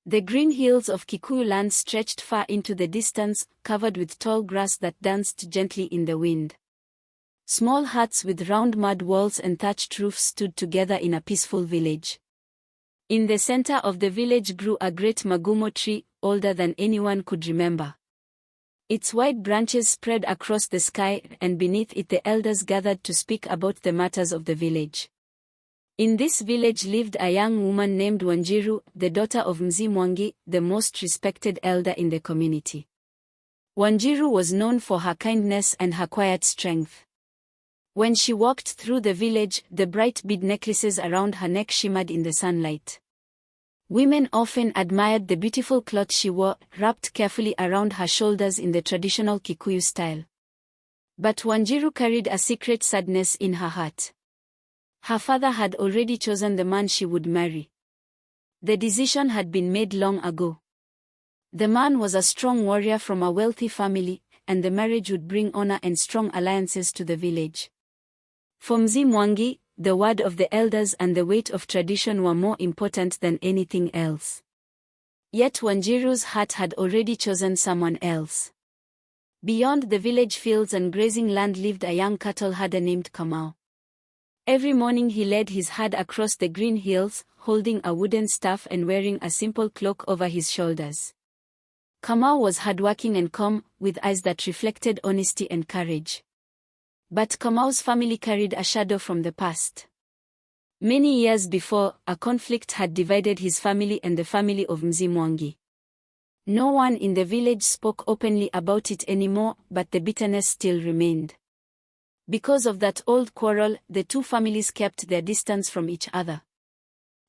The green hills of Kikuyu land stretched far into the distance, covered with tall grass that danced gently in the wind. Small huts with round mud walls and thatched roofs stood together in a peaceful village. In the center of the village grew a great magumo tree, older than anyone could remember. Its wide branches spread across the sky, and beneath it the elders gathered to speak about the matters of the village. In this village lived a young woman named Wanjiru, the daughter of Mzee Mwangi, the most respected elder in the community. Wanjiru was known for her kindness and her quiet strength. When she walked through the village, the bright bead necklaces around her neck shimmered in the sunlight. Women often admired the beautiful cloth she wore, wrapped carefully around her shoulders in the traditional Kikuyu style. But Wanjiru carried a secret sadness in her heart. Her father had already chosen the man she would marry. The decision had been made long ago. The man was a strong warrior from a wealthy family, and the marriage would bring honor and strong alliances to the village. For Mzee Mwangi, the word of the elders and the weight of tradition were more important than anything else. Yet Wanjiru's heart had already chosen someone else. Beyond the village fields and grazing land lived a young cattle herder named Kamau. Every morning he led his herd across the green hills, holding a wooden staff and wearing a simple cloak over his shoulders. Kamau was hardworking and calm, with eyes that reflected honesty and courage. But Kamau's family carried a shadow from the past. Many years before, a conflict had divided his family and the family of Mzee Mwangi. No one in the village spoke openly about it anymore, but the bitterness still remained. Because of that old quarrel, the two families kept their distance from each other.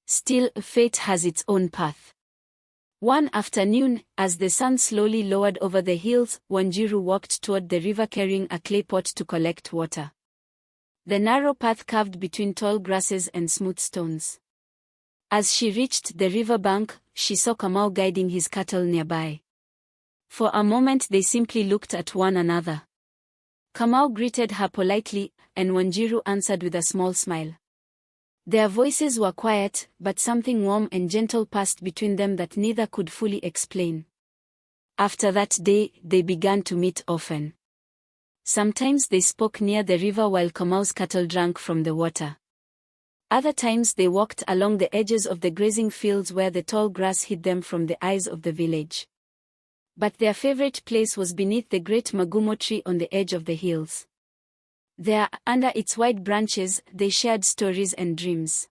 Still, fate has its own path. One afternoon, as the sun slowly lowered over the hills, Wanjiru walked toward the river carrying a clay pot to collect water. The narrow path carved between tall grasses and smooth stones. As she reached the river bank, she saw Kamau guiding his cattle nearby. For a moment they simply looked at one another. Kamau greeted her politely, and Wanjiru answered with a small smile. Their voices were quiet, but something warm and gentle passed between them that neither could fully explain. After that day, they began to meet often. Sometimes they spoke near the river while Kamau's cattle drank from the water. Other times they walked along the edges of the grazing fields where the tall grass hid them from the eyes of the village. But their favorite place was beneath the great magumo tree on the edge of the hills. There, under its wide branches, they shared stories and dreams.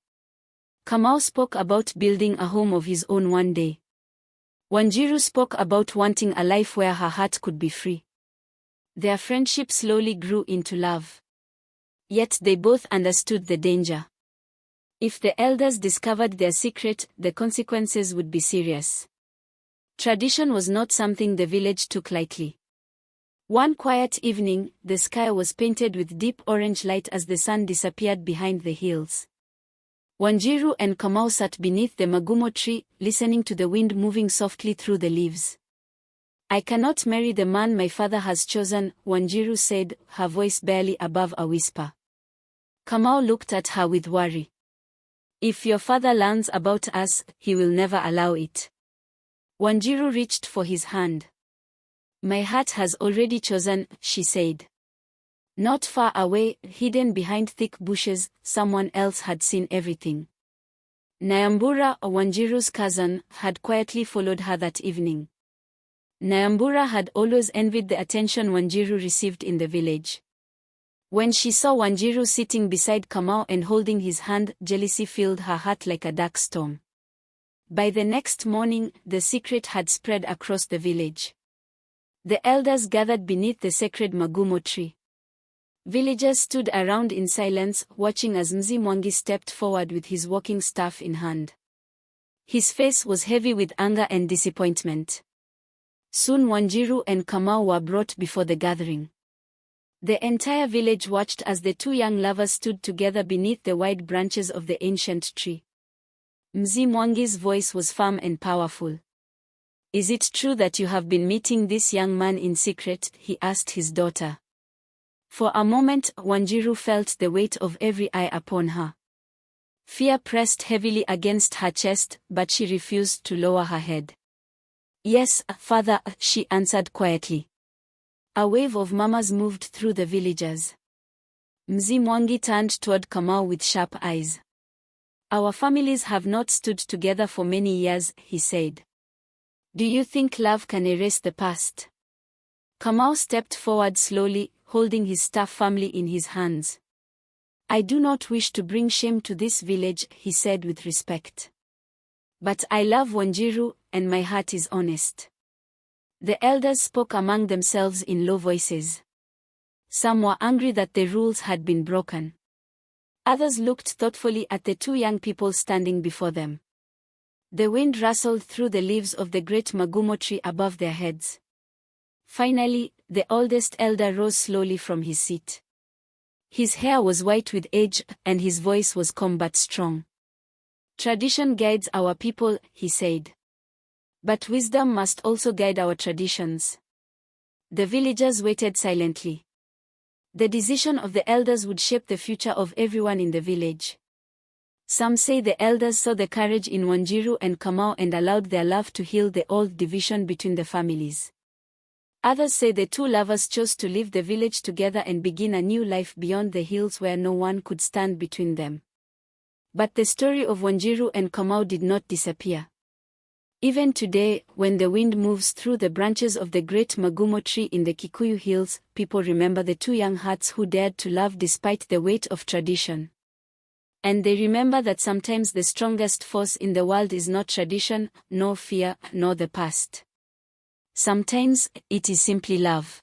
Kamau spoke about building a home of his own one day. Wanjiru spoke about wanting a life where her heart could be free. Their friendship slowly grew into love. Yet they both understood the danger. If the elders discovered their secret, the consequences would be serious. Tradition was not something the village took lightly. One quiet evening, the sky was painted with deep orange light as the sun disappeared behind the hills. Wanjiru and Kamau sat beneath the magumo tree, listening to the wind moving softly through the leaves. "I cannot marry the man my father has chosen," Wanjiru said, her voice barely above a whisper. Kamau looked at her with worry. "If your father learns about us, he will never allow it." Wanjiru reached for his hand. "My heart has already chosen," she said. Not far away, hidden behind thick bushes, someone else had seen everything. Nyambura, Wanjiru's cousin, had quietly followed her that evening. Nyambura had always envied the attention Wanjiru received in the village. When she saw Wanjiru sitting beside Kamau and holding his hand, jealousy filled her heart like a dark storm. By the next morning, the secret had spread across the village. The elders gathered beneath the sacred magumo tree. Villagers stood around in silence, watching as Mzee Mwangi stepped forward with his walking staff in hand. His face was heavy with anger and disappointment. Soon Wanjiru and Kamau were brought before the gathering. The entire village watched as the two young lovers stood together beneath the wide branches of the ancient tree. Mzee Mwangi's voice was firm and powerful. "Is it true that you have been meeting this young man in secret?" he asked his daughter. For a moment, Wanjiru felt the weight of every eye upon her. Fear pressed heavily against her chest, but she refused to lower her head. "Yes, father," she answered quietly. A wave of mamas moved through the villagers. Mzee Mwangi turned toward Kamau with sharp eyes. "Our families have not stood together for many years," he said. "Do you think love can erase the past?" Kamau stepped forward slowly, holding his staff firmly in his hands. "I do not wish to bring shame to this village," he said with respect. "But I love Wanjiru, and my heart is honest." The elders spoke among themselves in low voices. Some were angry that the rules had been broken. Others looked thoughtfully at the two young people standing before them. The wind rustled through the leaves of the great magumo tree above their heads. Finally, the oldest elder rose slowly from his seat. His hair was white with age, and his voice was calm but strong. "Tradition guides our people," he said. "But wisdom must also guide our traditions." The villagers waited silently. The decision of the elders would shape the future of everyone in the village. Some say the elders saw the courage in Wanjiru and Kamau and allowed their love to heal the old division between the families. Others say the two lovers chose to leave the village together and begin a new life beyond the hills where no one could stand between them. But the story of Wanjiru and Kamau did not disappear. Even today, when the wind moves through the branches of the great magumo tree in the Kikuyu hills, people remember the two young hearts who dared to love despite the weight of tradition. And they remember that sometimes the strongest force in the world is not tradition, nor fear, nor the past. Sometimes, it is simply love.